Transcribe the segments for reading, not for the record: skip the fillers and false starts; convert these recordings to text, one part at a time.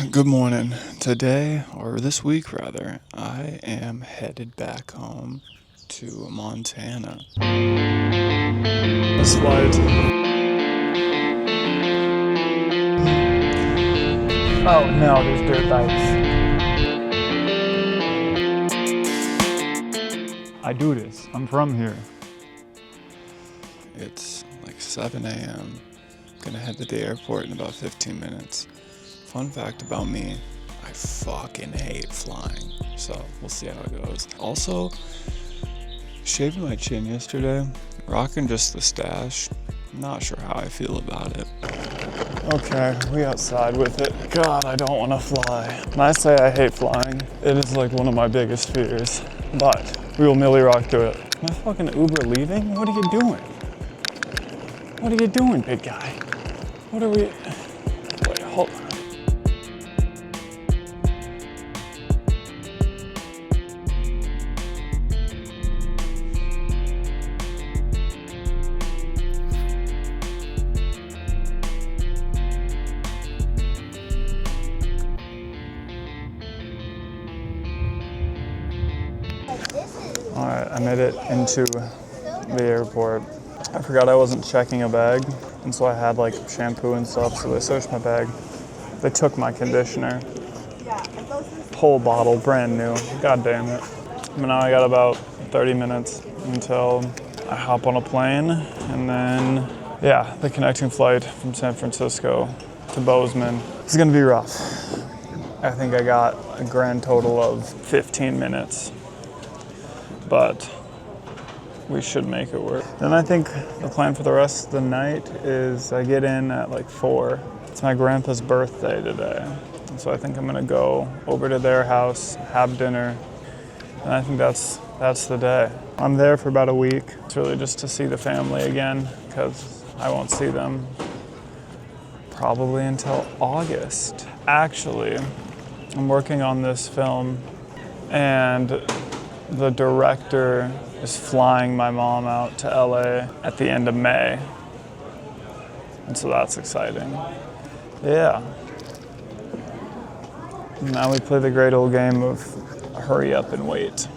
Good morning. Today, or this week rather, I am headed back home to Montana. This flight. Oh no, there's dirt bikes. I do this. I'm from here. It's like 7 a.m. Gonna head to the airport in about 15 minutes. Fun fact about me, I fucking hate flying. So we'll see how it goes. Also, shaving my chin yesterday, rocking just the stash. Not sure how I feel about it. Okay, we outside with it. God, I don't want to fly. When I say I hate flying, it is like one of my biggest fears. But we will Millie Rock through it. Am I fucking Uber leaving? What are you doing? What are you doing, big guy? What are we... Wait, hold on. Alright, I made it into the airport. I forgot I wasn't checking a bag, and so I had like shampoo and stuff, so they searched my bag. They took my conditioner. Whole bottle, brand new. God damn it. But now I got about 30 minutes until I hop on a plane, and then, yeah, the connecting flight from San Francisco to Bozeman. It's gonna be rough. I think I got a grand total of 15 minutes. But we should make it work. Then I think the plan for the rest of the night is I get in at like 4. It's my grandpa's birthday today. And so I think I'm gonna go over to their house, have dinner, and I think that's the day. I'm there for about a week. It's really just to see the family again, because I won't see them probably until August. Actually, I'm working on this film, and the director is flying my mom out to LA at the end of May. And so that's exciting. Yeah. Now we play the great old game of hurry up and wait.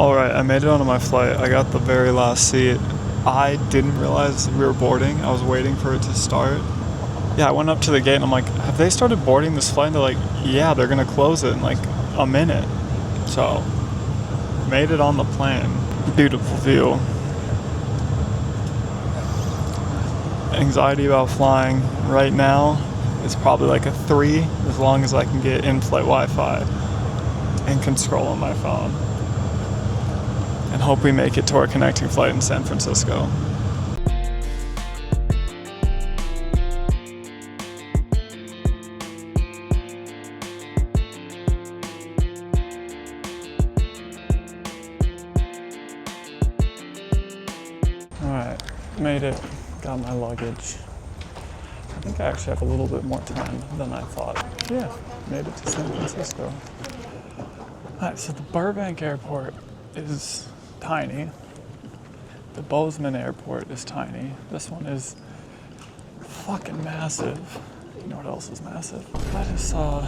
All right, I made it onto my flight. I got the very last seat. I didn't realize we were boarding. I was waiting for it to start. Yeah, I went up to the gate and I'm like, have they started boarding this flight? And they're like, yeah, they're gonna close it in like a minute. So, made it on the plane. Beautiful view. Anxiety about flying right now is probably like a 3, as long as I can get in-flight Wi-Fi and can scroll on my phone. And hope we make it to our connecting flight in San Francisco. Alright, made it, got my luggage. I think I actually have a little bit more time than I thought. Yeah, made it to San Francisco. Alright, so the Burbank airport is tiny. The Bozeman airport is tiny. This one is fucking massive. You know what else is massive? I just saw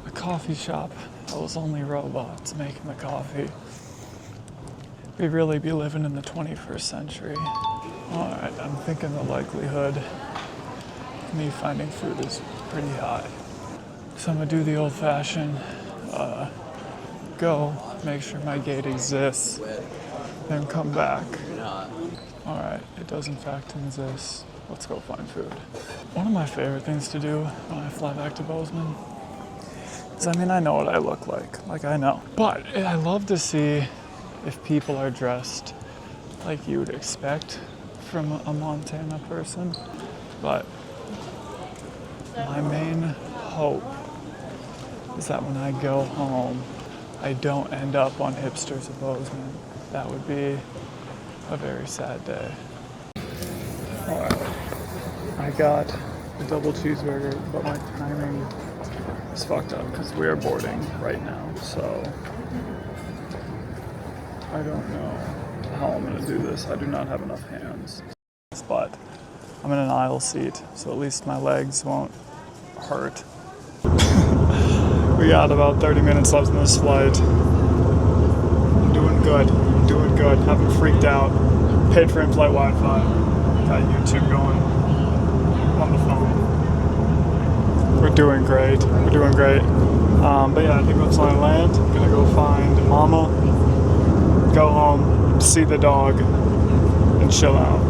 a coffee shop that was only robots making the coffee. We'd really be living in the 21st century. Alright, I'm thinking the likelihood of me finding food is pretty high. So I'm gonna do the old-fashioned, go, make sure my gate exists, then come back. Alright, it does in fact exist. Let's go find food. One of my favorite things to do when I fly back to Bozeman is, I mean, I know what I look like I know. But I love to see if people are dressed like you would expect from a Montana person. But my main hope is that when I go home, I don't end up on Hipsters of Bozeman. That would be a very sad day. Alright, I got a double cheeseburger, but my timing is fucked up because we are boarding right now, so I don't know how I'm gonna do this. I do not have enough hands. But I'm in an aisle seat, so at least my legs won't hurt. We got about 30 minutes left in this flight. I'm doing good. Haven't freaked out. Paid for in-flight Wi-Fi. Got YouTube going on the phone. We're doing great. But yeah, I think once I land, I'm gonna go find Mama, go home, see the dog, and chill out.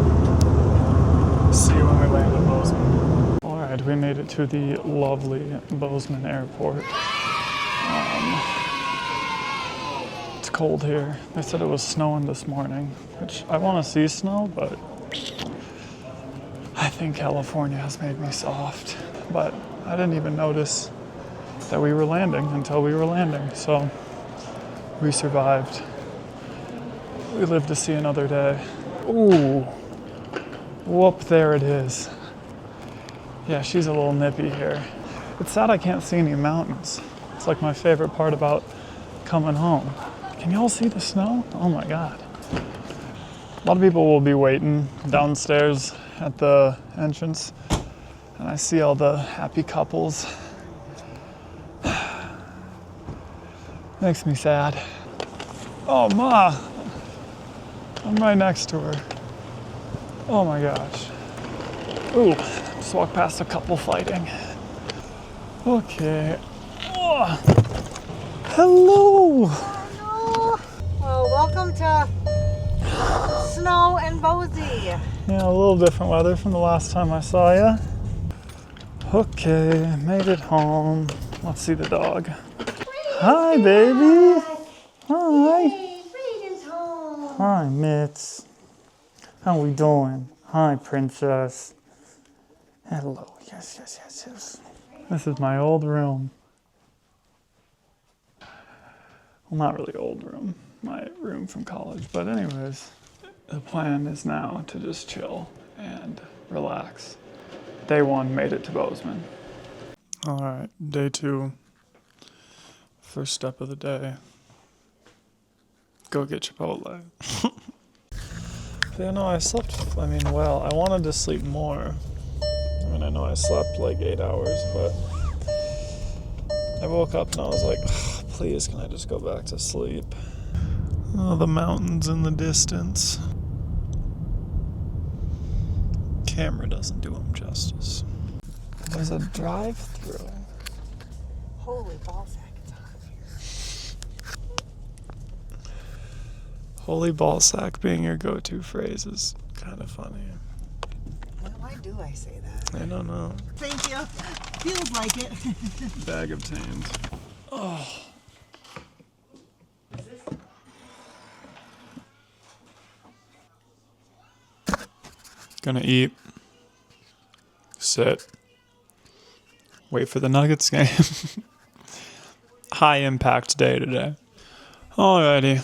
See you when we land in Bozeman. Alright, we made it to the lovely Bozeman airport. It's cold here. They said it was snowing this morning, which I want to see snow, but I think California has made me soft. But I didn't even notice that we were landing until we were landing, so we survived. We lived to see another day. Ooh, whoop, there it is. Yeah, she's a little nippy here. It's sad I can't see any mountains. It's like my favorite part about coming home. Can y'all see the snow? Oh my God. A lot of people will be waiting downstairs at the entrance, and I see all the happy couples. Makes me sad. Oh, Ma! I'm right next to her. Oh my gosh. Ooh, just walked past a couple fighting. Okay. Oh. Hello! Hello! Well, welcome to snow and Boise. Yeah, a little different weather from the last time I saw you. Okay, made it home. Let's see the dog. Hi, baby. Hi. Hey, Brayden's home. Hi, Mitz. How we doing? Hi, princess. Hello. Yes. This is my old room. Well, not really old room. My room from college. But anyways, the plan is now to just chill and relax. Day 1 made it to Bozeman. All right, day 2. First step of the day. Go get Chipotle. Yeah, no, I slept, well. I wanted to sleep more. I know I slept like 8 hours, but I woke up and I was like, please, can I just go back to sleep? Oh, the mountains in the distance. Camera doesn't do them justice. There's a drive-through. Holy ballsack, it's hot here. Holy ballsack being your go-to phrase is kind of funny. Why do I say that? I don't know. Thank you. Feels like it. Bag obtained. Oh. Gonna eat. Sit. Wait for the Nuggets game. High impact day today. Alrighty.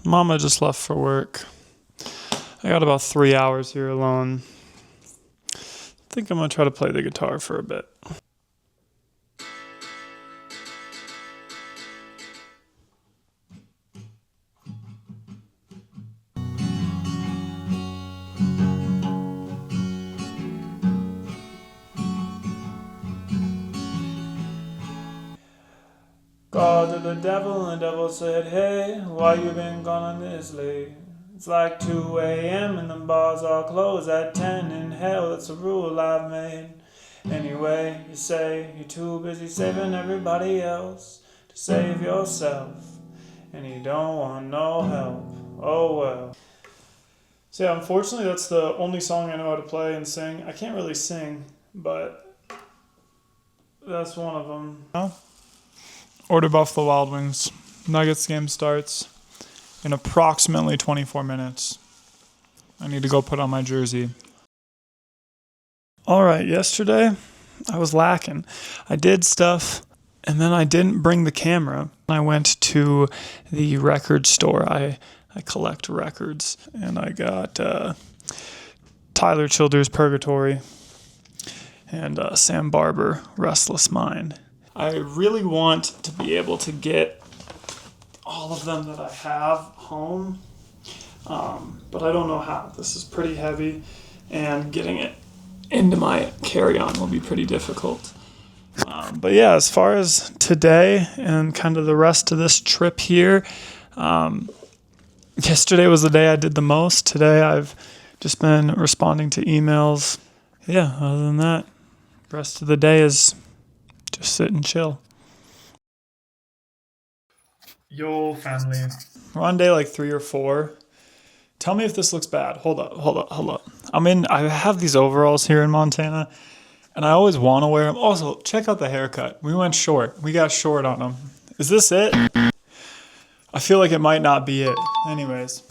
Mama just left for work. I got about 3 hours here alone. I think I'm gonna try to play the guitar for a bit. Called to the devil, and the devil said, hey, why you been gone this late? It's like 2 a.m. and the bars are closed at 10. In hell, it's a rule I've made. Anyway, you say you're too busy saving everybody else to save yourself, and you don't want no help. Oh well. So yeah, unfortunately, that's the only song I know how to play and sing. I can't really sing, but that's one of them. Order Buffalo Wild Wings. Nuggets game starts in approximately 24 minutes. I need to go put on my jersey. All right, yesterday I was lacking. I did stuff and then I didn't bring the camera. I went to the record store. I collect records and I got Tyler Childers' Purgatory and Sam Barber, Restless Mind. I really want to be able to get all of them that I have home, but I don't know how. This is pretty heavy, and getting it into my carry-on will be pretty difficult. But yeah, as far as today and kind of the rest of this trip here, yesterday was the day I did the most. Today I've just been responding to emails. Yeah, other than that, the rest of the day is just sit and chill. Yo, family. We're on day like 3 or 4. Tell me if this looks bad. Hold up. I have these overalls here in Montana, and I always want to wear them. Also, check out the haircut. We went short. We got short on them. Is this it? I feel like it might not be it. Anyways,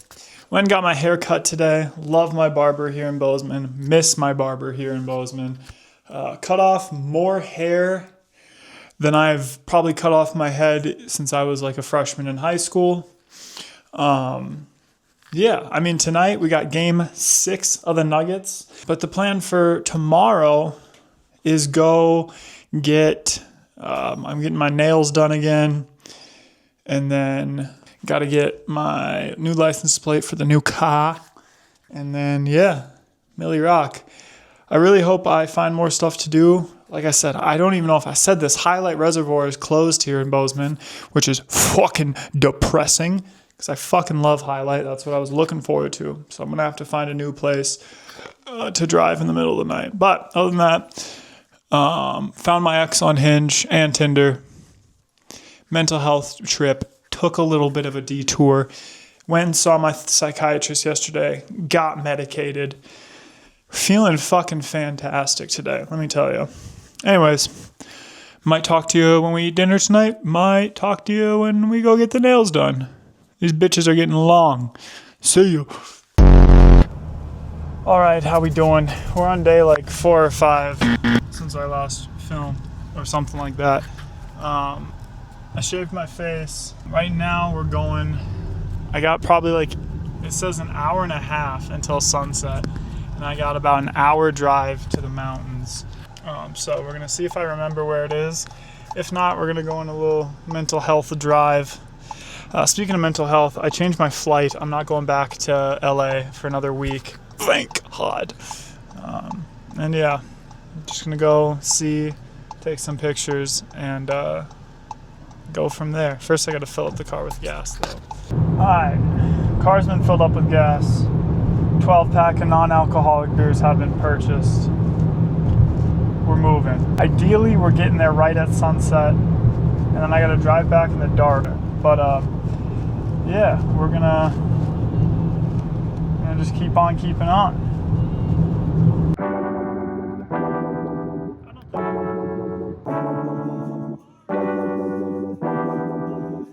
went and got my hair cut today. Love my barber here in Bozeman. Miss my barber here in Bozeman. Cut off more hair than I've probably cut off my head since I was like a freshman in high school. Yeah, I mean, tonight we got game 6 of the Nuggets. But the plan for tomorrow is go get, I'm getting my nails done again. And then got to get my new license plate for the new car. And then, yeah, Millie Rock. I really hope I find more stuff to do. Like I said, I don't even know if I said this. Highlight Reservoir is closed here in Bozeman, which is fucking depressing because I fucking love Highlight. That's what I was looking forward to. So I'm going to have to find a new place to drive in the middle of the night. But other than that, found my ex on Hinge and Tinder. Mental health trip. Took a little bit of a detour. Went and saw my psychiatrist yesterday. Got medicated. Feeling fucking fantastic today, let me tell you. Anyways, might talk to you when we eat dinner tonight. Might talk to you when we go get the nails done. These bitches are getting long. See you. All right, how we doing? We're on day like 4 or 5 since our last film or something like that. I shaved my face. Right now we're going, I got probably like, it says an hour and a half until sunset. And I got about an hour drive to the mountains. So we're gonna see if I remember where it is. If not, we're gonna go on a little mental health drive. Speaking of mental health, I changed my flight. I'm not going back to LA for another week. Thank God. And yeah, I'm just gonna go see, take some pictures, and go from there. First I gotta fill up the car with gas though. Alright, car's been filled up with gas. 12-pack of non-alcoholic beers have been purchased. We're moving. Ideally, we're getting there right at sunset, and then I gotta drive back in the dark. But yeah, we're gonna just keep on keeping on.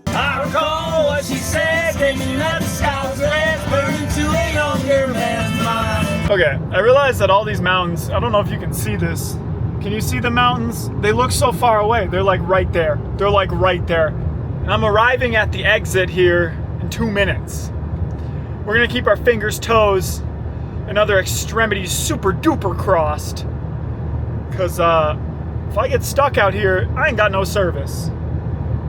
I recall what she said, taking up the skies, let's burn into a younger man's mind. Okay, I realize that all these mountains, I don't know if you can see this. Can you see the mountains? They look so far away. They're like right there. They're like right there. And I'm arriving at the exit here in 2 minutes. We're gonna keep our fingers, toes, and other extremities super duper crossed. Cause if I get stuck out here, I ain't got no service.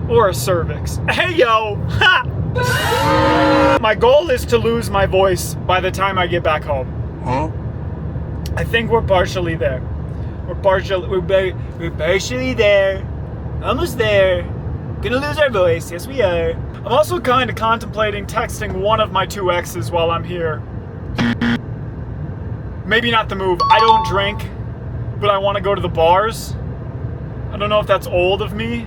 Or a cervix. Hey yo! Ha! My goal is to lose my voice by the time I get back home. Huh? I think we're partially there. We're partially there. Almost there. Gonna lose our voice. Yes, we are. I'm also kind of contemplating texting one of my 2 exes while I'm here. Maybe not the move. I don't drink, but I want to go to the bars. I don't know if that's old of me,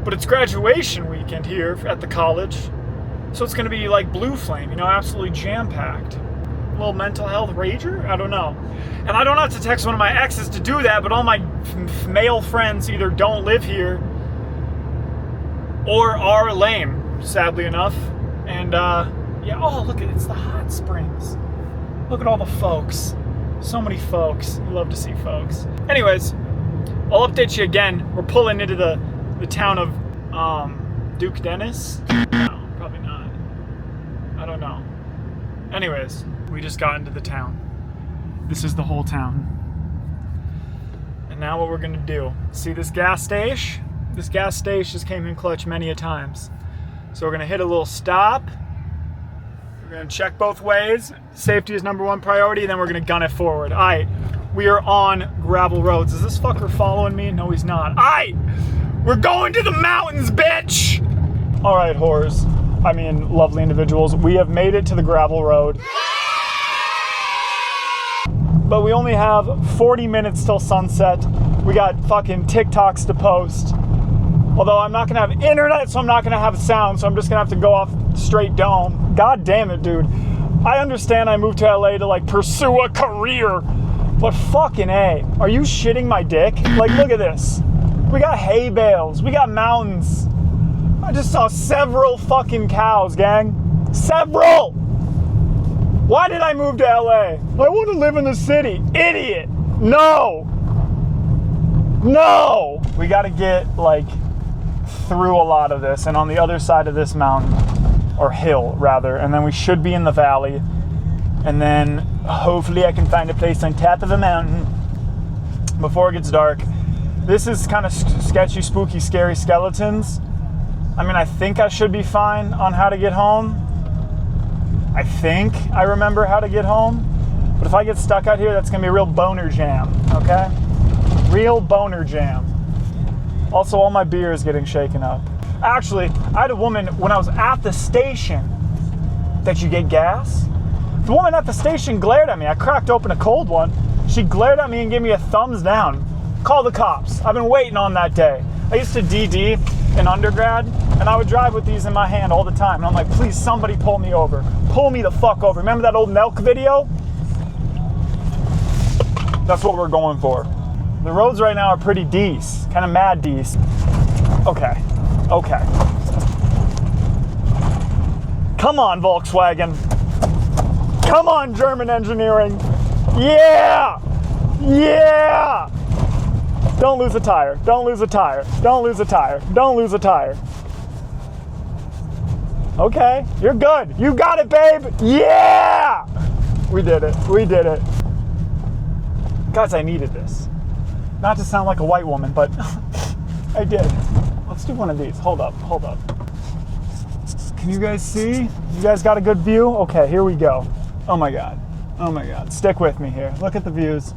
but it's graduation weekend here at the college. So it's gonna be like Blue Flame, you know, absolutely jam-packed. A little mental health rager? I don't know. And I don't have to text one of my exes to do that, but all my male friends either don't live here or are lame, sadly enough. And yeah, oh look, it's the hot springs. Look at all the folks. So many folks. You love to see folks. Anyways, I'll update you again. We're pulling into the town of Duke Dennis. No, probably not. I don't know. Anyways, we just got into the town. This is the whole town. And now what we're gonna do, see this gas station? This gas station just came in clutch many a times. So we're gonna hit a little stop. We're gonna check both ways. Safety is #1 priority, and then we're gonna gun it forward. All right, we are on gravel roads. Is this fucker following me? No, he's not. We're going to the mountains, bitch! All right, whores. I mean, lovely individuals. We have made it to the gravel road. But we only have 40 minutes till sunset. We got fucking TikToks to post. Although I'm not gonna have internet, so I'm not gonna have sound, so I'm just gonna have to go off straight dome. God damn it, dude. I understand I moved to LA to like pursue a career, but fucking A, are you shitting my dick? Like, look at this. We got hay bales, we got mountains. I just saw several fucking cows, gang. Several! Why did I move to LA? I want to live in the city. Idiot! No! No! We gotta get, like, through a lot of this, and on the other side of this mountain, or hill, rather, and then we should be in the valley, and then hopefully I can find a place on top of a mountain before it gets dark. This is kind of sketchy, spooky, scary skeletons. I mean, I think I should be fine on how to get home. I think I remember how to get home. But if I get stuck out here, that's gonna be a real boner jam, okay? Real boner jam. Also, all my beer is getting shaken up. Actually, I had a woman when I was at the station that you get gas. The woman at the station glared at me. I cracked open a cold one. She glared at me and gave me a thumbs down. Call the cops. I've been waiting on that day. I used to DD in undergrad, and I would drive with these in my hand all the time. And I'm like, please, somebody pull me over. Pull me the fuck over. Remember that old Nelk video? That's what we're going for. The roads right now are pretty decent, kind of mad decent. Okay. Come on, Volkswagen. Come on, German engineering. Yeah! Don't lose a tire. Don't lose a tire. Don't lose a tire. Don't lose a tire. Okay, you're good. You got it, babe. Yeah! We did it. Guys, I needed this. Not to sound like a white woman, but I did. Let's do one of these. Hold up. Can you guys see? You guys got a good view? Okay, here we go. Oh my God. Stick with me here. Look at the views.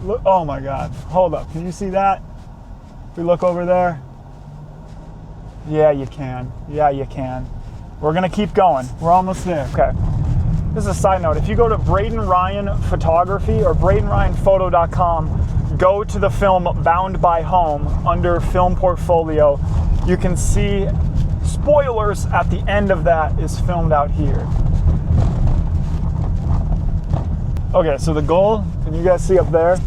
Look, oh my God. Hold up. Can you see that? If we look over there. Yeah, you can. We're gonna keep going. We're almost there. Okay. This is a side note. If you go to Braden Ryan Photography or BradenRyanPhoto.com, go to the film Bound by Home under Film Portfolio. You can see spoilers at the end of that is filmed out here. Okay, so the goal, can you guys see up there?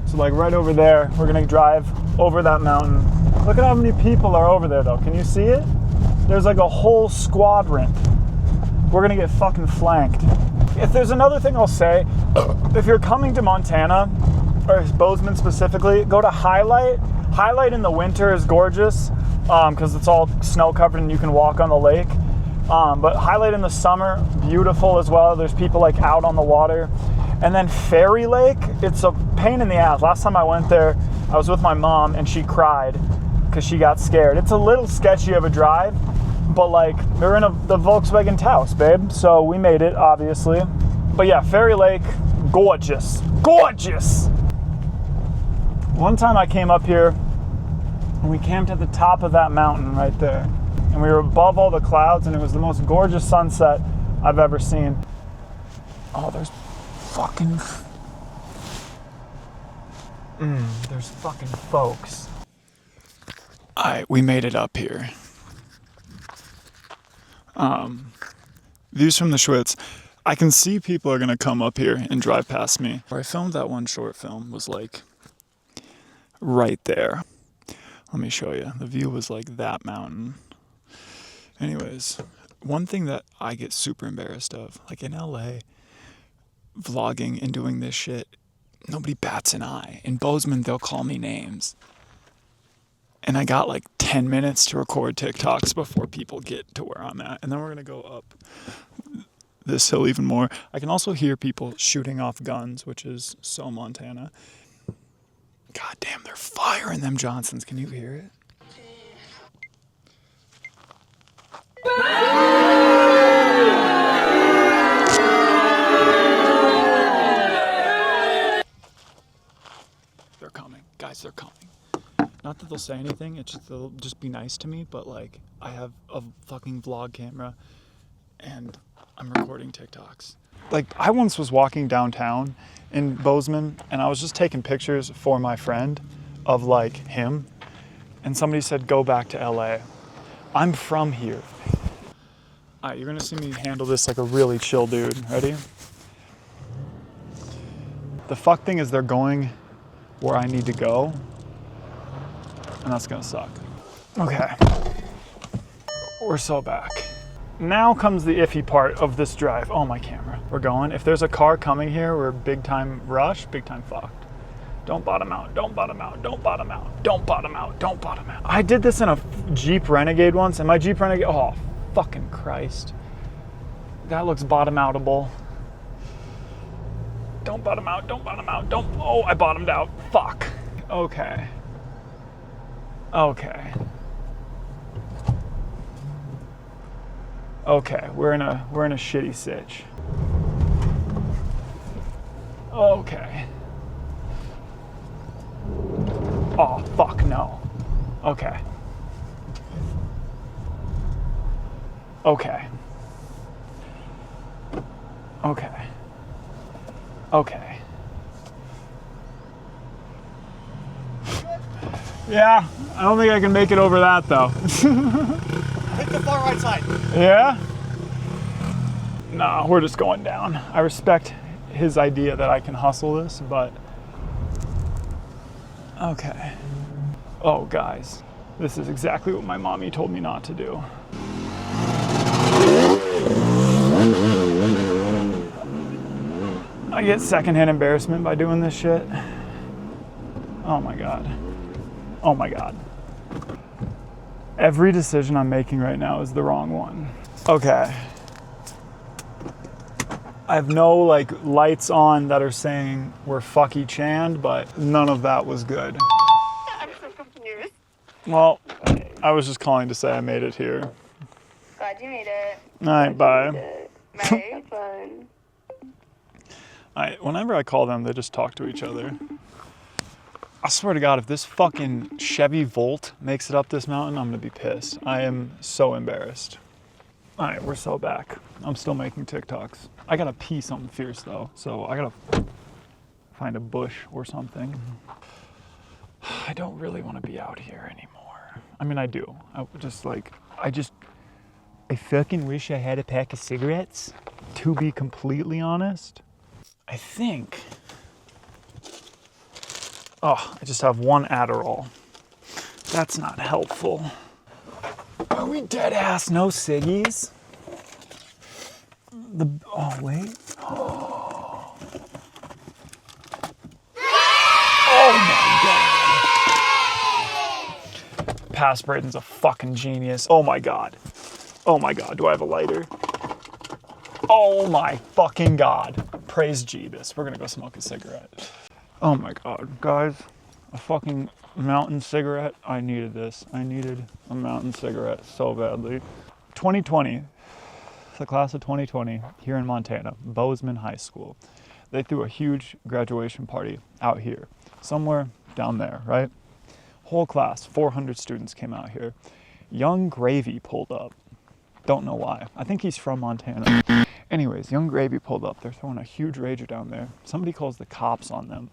So like right over there, we're gonna drive over that mountain. Look at how many people are over there though. Can you see it? There's like a whole squadron. We're gonna get fucking flanked. If there's another thing I'll say, if you're coming to Montana, or Bozeman specifically, go to Highlight. Highlight in the winter is gorgeous, because it's all snow covered and you can walk on the lake. But Highlight in the summer, beautiful as well. There's people like out on the water. And then Fairy Lake, it's a pain in the ass. Last time I went there, I was with my mom and she cried because she got scared. It's a little sketchy of a drive, but like they're in the Volkswagen Taos, babe. So we made it, obviously. But yeah, Fairy Lake, gorgeous. One time I came up here and we camped at the top of that mountain right there. And we were above all the clouds and it was the most gorgeous sunset I've ever seen. Oh, there's fucking folks. Alright, we made it up here. Views from the Schwitz. I can see people are gonna come up here and drive past me. Where I filmed that one short film was like right there. Let me show you. The view was like that mountain. Anyways, one thing that I get super embarrassed of, like in LA, vlogging and doing this shit, nobody bats an eye. In Bozeman, they'll call me names. And I got like 10 minutes to record TikToks before people get to where I'm at. And then we're going to go up this hill even more. I can also hear people shooting off guns, which is so Montana. God damn, they're firing them Johnsons. Can you hear it? Not that they'll say anything, it's just they'll just be nice to me, but like I have a fucking vlog camera and I'm recording TikToks. Like I once was walking downtown in Bozeman and I was just taking pictures for my friend of like him, and somebody said go back to LA. I'm from here. Alright, you're gonna see me handle this like a really chill dude. Ready? The fuck thing is they're going where I need to go, and that's gonna suck. Okay, we're so back. Now comes the iffy part of this drive. Oh, my camera. We're going. If there's a car coming here, we're big time rush, big time fucked. Don't bottom out, don't bottom out, don't bottom out, don't bottom out, don't bottom out. I did this in a Jeep Renegade once, and my Jeep Renegade, oh, fucking Christ. That looks bottom outable. Don't bottom out, don't bottom out, don't, oh, I bottomed out, fuck. Okay. Okay. Okay, we're in a shitty sitch. Okay. Oh, fuck no. Okay. Okay. Okay. Okay. Yeah, I don't think I can make it over that though. Hit the far right side. Yeah? Nah, we're just going down. I respect his idea that I can hustle this, but... Okay. Oh, guys. This is exactly what my mommy told me not to do. I get secondhand embarrassment by doing this shit. Oh my God. Oh my God. Every decision I'm making right now is the wrong one. Okay. I have no like lights on that are saying we're fucky chand, but none of that was good. I'm so confused. Well, I was just calling to say I made it here. Glad you made it. All right, bye. Bye. Fun. Whenever I call them, they just talk to each other. I swear to God, if this fucking Chevy Volt makes it up this mountain, I'm gonna be pissed. I am so embarrassed. All right, we're so back. I'm still making TikToks. I gotta pee something fierce though, so I gotta find a bush or something. I don't really want to be out here anymore. I mean, I do. I fucking wish I had a pack of cigarettes, to be completely honest. I think, oh, I just have one Adderall. That's not helpful. Are we dead ass no ciggies? Oh wait. Oh my God. Pass Braden's a fucking genius. Oh my God. Oh my God, do I have a lighter? Oh my fucking God. Praise Jeebus. We're gonna go smoke a cigarette. Oh my God, guys. A fucking mountain cigarette. I needed this. I needed a mountain cigarette so badly. 2020, the class of 2020 here in Montana, Bozeman High School. They threw a huge graduation party out here, somewhere down there, right? Whole class, 400 students came out here. Young Gravy pulled up. Don't know why. I think he's from Montana. Anyways, Young Gravy pulled up. They're throwing a huge rager down there. Somebody calls the cops on them.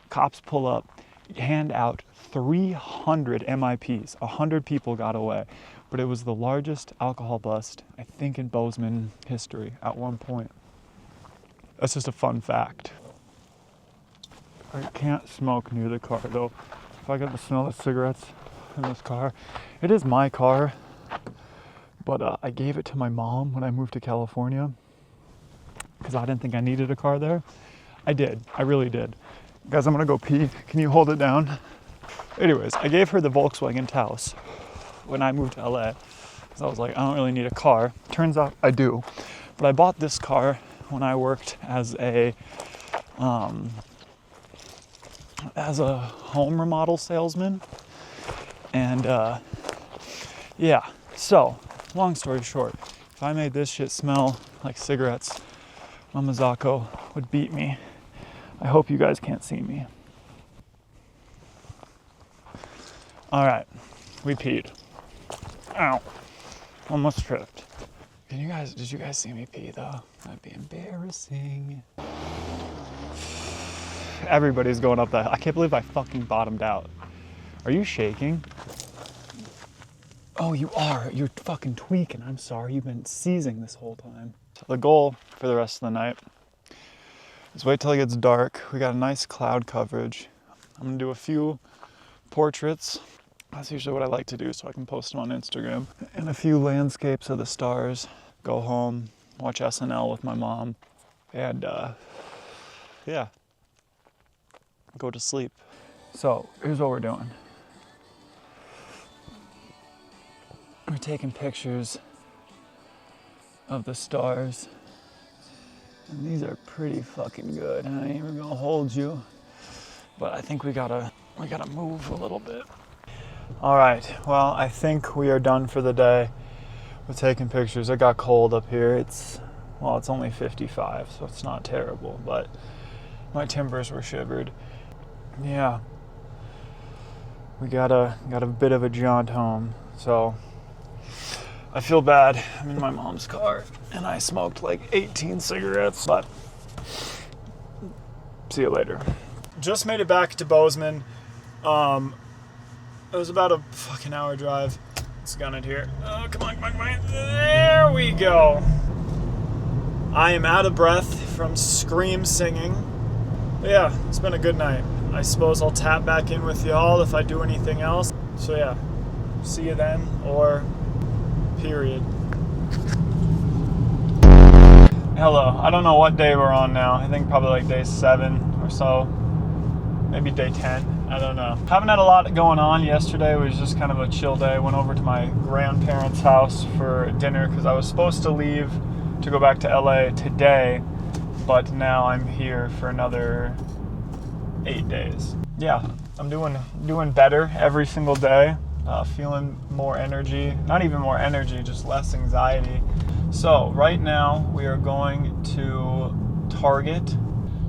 Cops pull up, hand out 300 MIPs. 100 people got away. But it was the largest alcohol bust, I think, in Bozeman history at one point. That's just a fun fact. I can't smoke near the car though. If I get the smell of cigarettes in this car, it is my car, but I gave it to my mom when I moved to California because I didn't think I needed a car there. I did, I really did. Guys, I'm gonna go pee. Can you hold it down? Anyways, I gave her the Volkswagen Taos when I moved to LA because I was like, I don't really need a car. Turns out I do. But I bought this car when I worked as a home remodel salesman. And yeah, so long story short, if I made this shit smell like cigarettes, Mama Zako would beat me. I hope you guys can't see me. All right, we peed. Ow, almost tripped. Did you guys see me pee though? That'd be embarrassing. Everybody's going up that. I can't believe I fucking bottomed out. Are you shaking? Oh, you are. You're fucking tweaking. I'm sorry. You've been seizing this whole time. The goal for the rest of the night is wait till it gets dark. We got a nice cloud coverage. I'm gonna do a few portraits. That's usually what I like to do so I can post them on Instagram. And a few landscapes of the stars. Go home, watch SNL with my mom, and yeah, go to sleep. So here's what we're doing. We're taking pictures of the stars. And these are pretty fucking good. I ain't even gonna hold you, but I think we gotta move a little bit. All right, well, I think we are done for the day with taking pictures. It got cold up here. It's only 55, so it's not terrible, but my timbers were shivered. Yeah, we got a bit of a jaunt home, so I feel bad. I'm in my mom's car and I smoked like 18 cigarettes, but see you later. Just made it back to Bozeman. It was about a fucking hour drive. Let's gun it here. Oh, come on. There we go. I am out of breath from scream singing. But yeah, it's been a good night. I suppose I'll tap back in with y'all if I do anything else. So yeah, see you then, or period. Hello, I don't know what day we're on now. I think probably like day 7 or so. Maybe day 10, I don't know. Haven't had a lot going on. Yesterday was just kind of a chill day. Went over to my grandparents' house for dinner because I was supposed to leave to go back to LA today, but now I'm here for another 8 days. Yeah, I'm doing better every single day. Feeling more energy. Not even more energy, just less anxiety. So right now we are going to Target.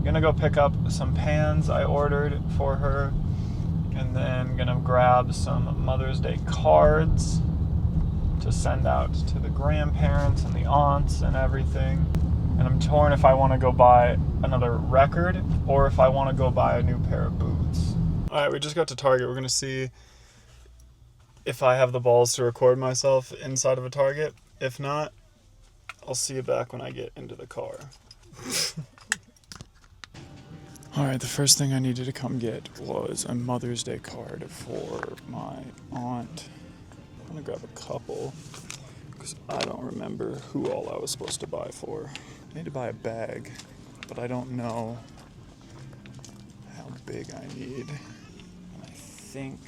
Gonna go pick up some pans I ordered for her, and then gonna grab some Mother's Day cards to send out to the grandparents and the aunts and everything. And I'm torn if I want to go buy another record or if I want to go buy a new pair of boots. All right, we just got to Target. We're gonna see if I have the balls to record myself inside of a Target. If not, I'll see you back when I get into the car. All right, the first thing I needed to come get was a Mother's Day card for my aunt. I'm gonna grab a couple because I don't remember who all I was supposed to buy for. I need to buy a bag, but I don't know how big I need. And I think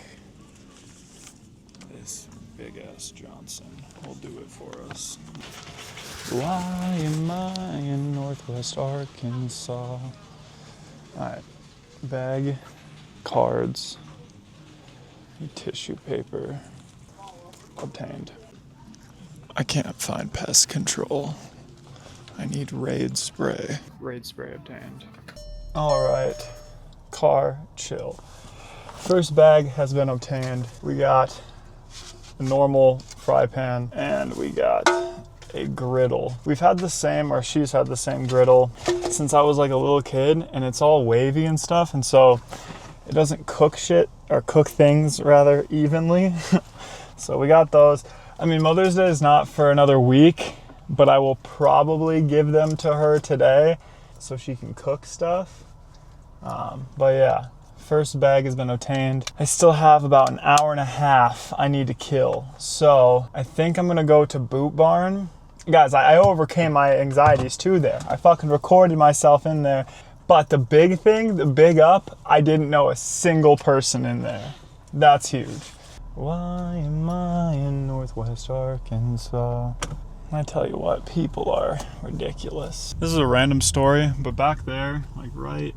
this big ass Johnson will do it for us. Why am I in Northwest Arkansas? Alright, bag, cards, tissue paper, obtained. I can't find pest control. I need Raid spray. Raid spray obtained. Alright, car, chill. First bag has been obtained. We got a normal fry pan and we got a griddle. We've had the same, or she's had the same griddle since I was like a little kid, and it's all wavy and stuff, and so it doesn't cook shit, or cook things rather, evenly. So we got those. I mean, Mother's Day is not for another week, but I will probably give them to her today so she can cook stuff. But yeah, first bag has been obtained. I still have about an hour and a half I need to kill. So I think I'm gonna go to Boot Barn. Guys, I overcame my anxieties too there. I fucking recorded myself in there. But the big thing, the big up, I didn't know a single person in there. That's huge. Why am I in Northwest Arkansas? I tell you what, people are ridiculous. This is a random story, but back there, like right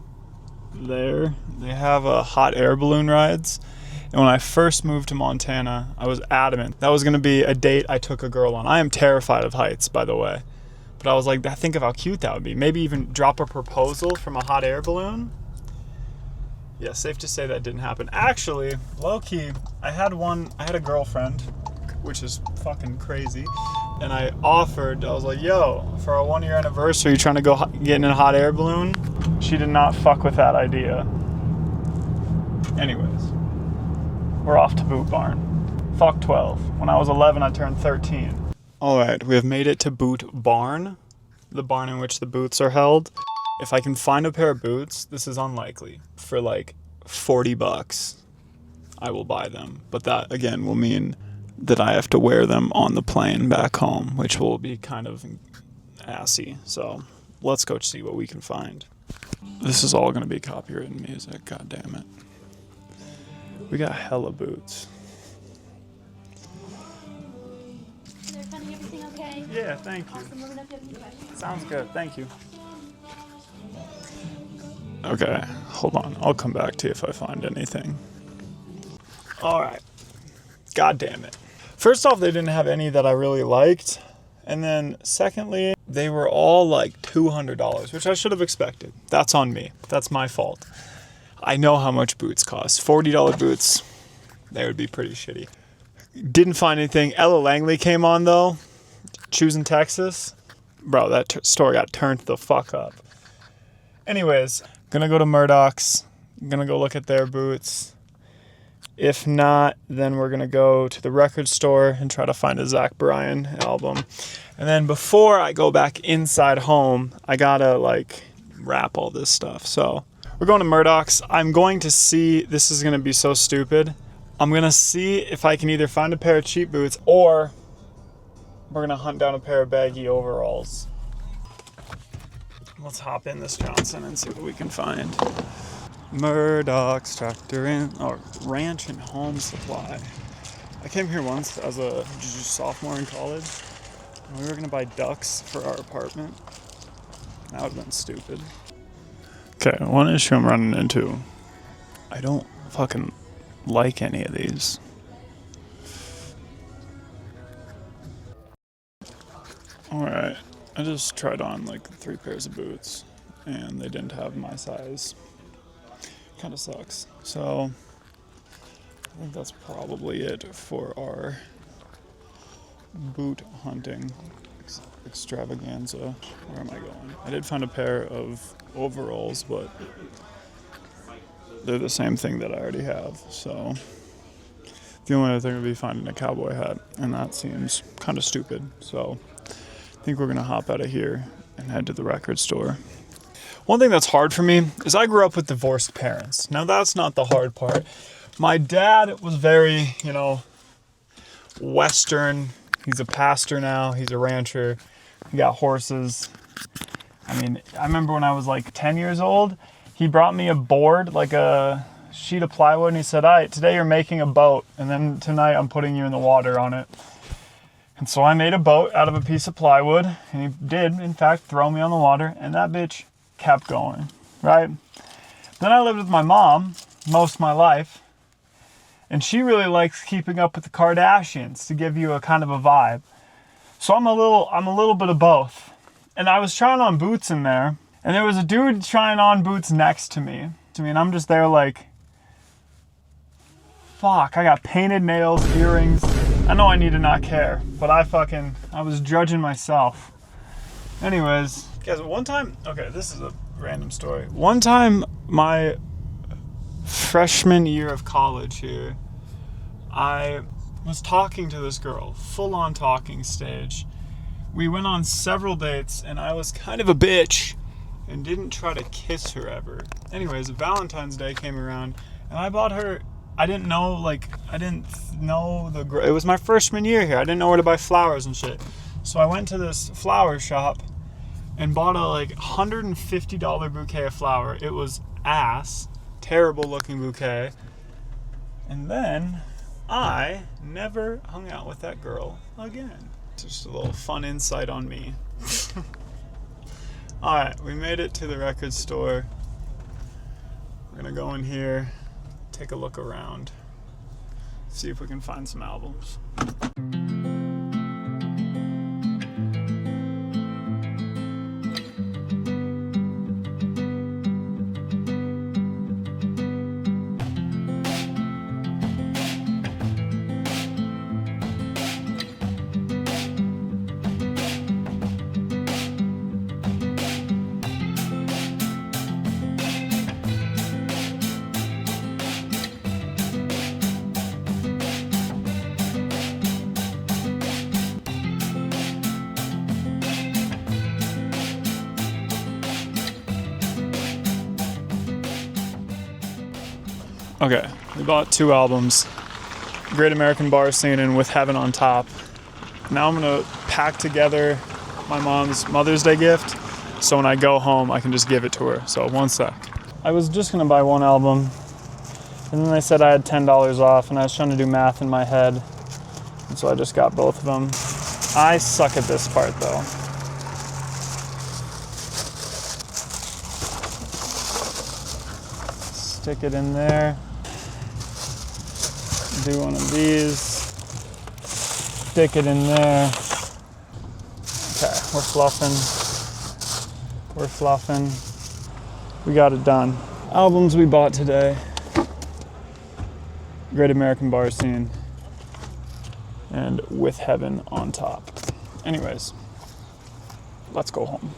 there, they have hot air balloon rides. And when I first moved to Montana, I was adamant that was gonna be a date I took a girl on. I am terrified of heights, by the way. But I was like, think of how cute that would be. Maybe even drop a proposal from a hot air balloon. Yeah, safe to say that didn't happen. Actually, low-key, I had a girlfriend, which is fucking crazy, and I was like, yo, for our 1-year anniversary, you trying to go get in a hot air balloon? She did not fuck with that idea. Anyways, we're off to Boot Barn. Fuck 12. When I was 11, I turned 13. Alright, we have made it to Boot Barn, the barn in which the boots are held. If I can find a pair of boots, this is unlikely, for like $40, I will buy them. But that, again, will mean that I have to wear them on the plane back home, which will be kind of assy. So let's go see what we can find. This is all going to be copywritten music, god damn it. We got hella boots. They're finding everything okay? Yeah, thank you. Awesome. Let me know if you have any questions. Sounds good, thank you. Okay, hold on. I'll come back to you if I find anything. Alright. God damn it. First off, they didn't have any that I really liked. And then secondly, they were all like $200, which I should have expected. That's on me. That's my fault. I know how much boots cost. $40 boots, they would be pretty shitty. Didn't find anything. Ella Langley came on though. Choosing Texas. Bro, that store got turned the fuck up. Anyways, gonna go to Murdoch's. Gonna go look at their boots. If not, then we're gonna go to the record store and try to find a Zach Bryan album. And then before I go back inside home, I gotta like wrap all this stuff. So we're going to Murdoch's. I'm going to see, this is gonna be so stupid. I'm gonna see if I can either find a pair of cheap boots or we're gonna hunt down a pair of baggy overalls. Let's hop in this Johnson and see what we can find. Murdoch's Tractor Ranch and Home Supply. I came here once as a sophomore in college. And we were gonna buy ducks for our apartment. That would have been stupid. Okay, one issue I'm running into. I don't fucking like any of these. Alright, I just tried on like 3 pairs of boots and they didn't have my size. Kind of sucks. So I think that's probably it for our boot hunting extravaganza. Where am I going? I did find a pair of overalls, but they're the same thing that I already have. So the only other thing would be finding a cowboy hat, and that seems kind of stupid. So I think we're gonna hop out of here and head to the record store. One thing that's hard for me is I grew up with divorced parents. Now that's not the hard part. My dad was very, Western. He's a pastor now. He's a rancher. He got horses. I mean, I remember when I was like 10 years old, he brought me a board, like a sheet of plywood, and he said, all right, today you're making a boat, and then tonight I'm putting you in the water on it. And so I made a boat out of a piece of plywood, and he did, in fact, throw me on the water, and that bitch kept going, right? Then I lived with my mom most of my life, and she really likes keeping up with the Kardashians to give you a kind of a vibe. So I'm a little bit of both. And I was trying on boots in there, and there was a dude trying on boots next to me, and I'm just there like, fuck, I got painted nails, earrings. I know I need to not care, but I was judging myself. Anyways, guys, one time, okay, this is a random story. One time, my freshman year of college here, I was talking to this girl, full on talking stage. We went on several dates, and I was kind of a bitch and didn't try to kiss her ever. Anyways, Valentine's Day came around, and I bought her, it was my freshman year here. I didn't know where to buy flowers and shit. So I went to this flower shop and bought a like $150 bouquet of flower. It was ass, terrible looking bouquet. And then I never hung out with that girl again. Just a little fun insight on me. Alright, we made it to the record store. We're gonna go in here, take a look around, see if we can find some albums. Okay, we bought 2 albums, Great American Bar Scene and With Heaven on Top. Now I'm gonna pack together my mom's Mother's Day gift, so when I go home, I can just give it to her. So one sec. I was just gonna buy 1 album, and then they said I had $10 off, and I was trying to do math in my head, and so I just got both of them. I suck at this part though. Stick it in there. Do one of these. Stick it in there. Okay, we're fluffing. We're fluffing. We got it done. Albums we bought today. Great American Bar Scene and With Heaven on Top. Anyways, let's go home.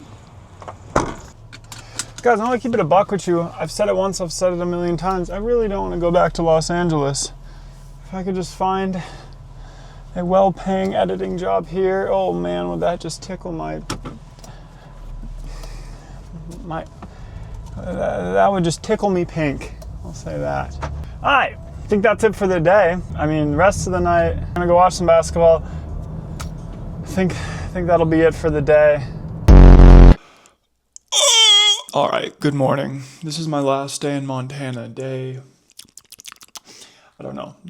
Guys, I'm gonna keep it a buck with you. I've said it once, I've said it a million times. I really don't want to go back to Los Angeles. If I could just find a well-paying editing job here, oh man, would that just tickle that would just tickle me pink. I'll say that. All right, I think that's it for the day. I mean, the rest of the night, I'm gonna go watch some basketball. I think that'll be it for the day. All right, good morning. This is my last day in Montana, day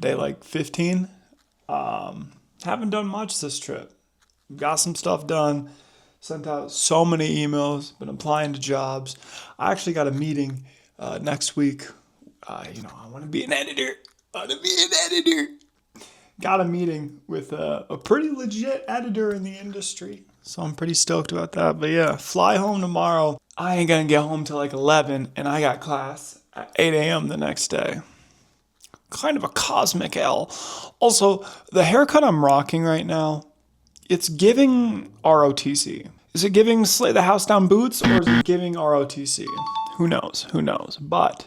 like 15. Haven't done much this trip. Got some stuff done, sent out so many emails, been applying to jobs. I actually got a meeting next week. I want to be an editor. Got a meeting with a pretty legit editor in the industry. So I'm pretty stoked about that. But yeah, fly home tomorrow. I ain't gonna get home till like 11, and I got class at 8 a.m. the next day. Kind of a cosmic L. Also, the haircut I'm rocking right now, it's giving ROTC. Is it giving Slay the House Down Boots, or is it giving ROTC? Who knows? But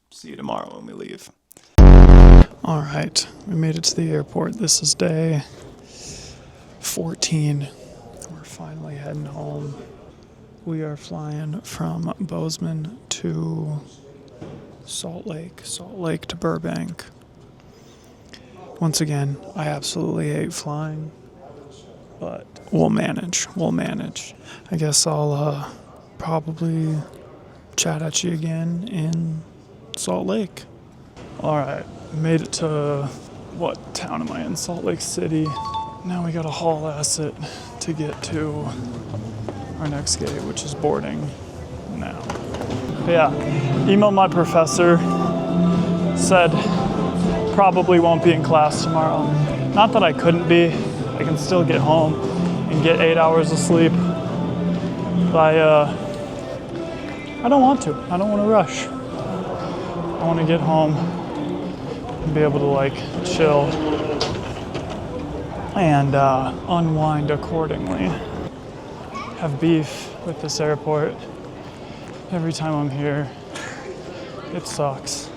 see you tomorrow when we leave. All right, we made it to the airport. This is day 14. We're finally heading home. We are flying from Bozeman to Salt Lake to Burbank. Once again, I absolutely hate flying, but we'll manage. I guess I'll probably chat at you again in Salt Lake. All right, made it to, what town am I in? Salt Lake City. Now we gotta haul ass it to get to our next gate, which is boarding now. But yeah, emailed my professor, said probably won't be in class tomorrow. Not that I couldn't be, I can still get home and get 8 hours of sleep. But I don't want to. I don't want to rush. I want to get home and be able to like chill and unwind accordingly. Have beef with this airport. Every time I'm here, it sucks.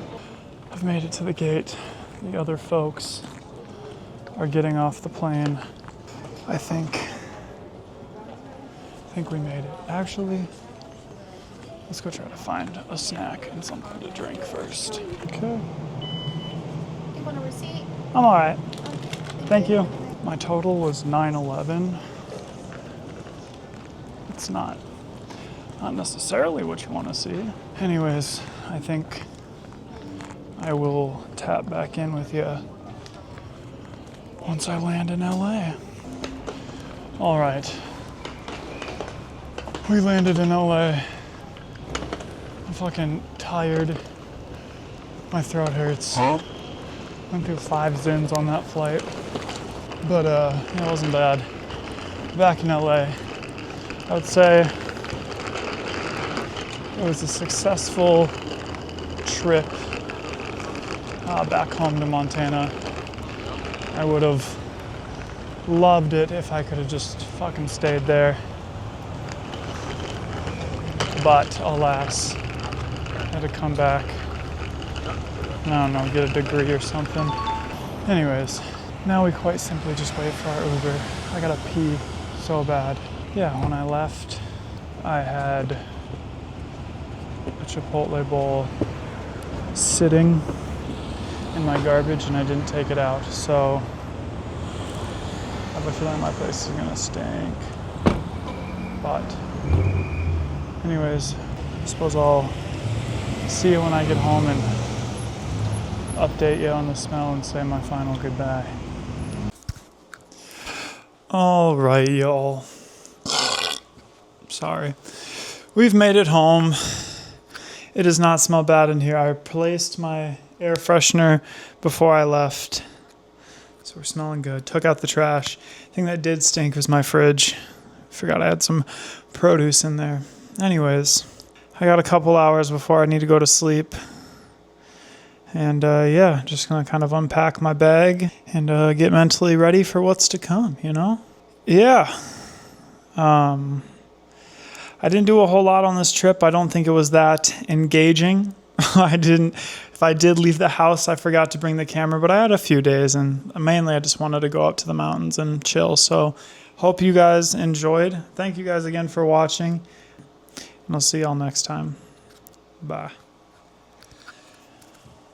I've made it to the gate. The other folks are getting off the plane. I think we made it. Actually, let's go try to find a snack and something to drink first. Okay. You want a receipt? I'm all right. Thank you. My total was 911. It's not necessarily what you want to see. Anyways, I think I will tap back in with you once I land in LA. All right. We landed in LA. I'm fucking tired. My throat hurts. Went through 5 Zins on that flight. But it wasn't bad. Back in LA, I would say it was a successful trip back home to Montana. I would have loved it if I could have just fucking stayed there. But alas, I had to come back. I don't know, get a degree or something. Anyways, now we quite simply just wait for our Uber. I gotta pee so bad. Yeah, when I left, I had a Chipotle bowl sitting in my garbage and I didn't take it out. So I have a feeling my place is gonna stink. But anyways, I suppose I'll see you when I get home and update you on the smell and say my final goodbye. All right, y'all. Sorry. We've made it home. It does not smell bad in here. I replaced my air freshener before I left. So we're smelling good. Took out the trash. Thing that did stink was my fridge. Forgot I had some produce in there. Anyways, I got a couple hours before I need to go to sleep. And yeah, just gonna kind of unpack my bag and get mentally ready for what's to come, you know? Yeah. I didn't do a whole lot on this trip. I don't think it was that engaging. If I did leave the house, I forgot to bring the camera, but I had a few days and mainly I just wanted to go up to the mountains and chill. So hope you guys enjoyed. Thank you guys again for watching and I'll see y'all next time. Bye.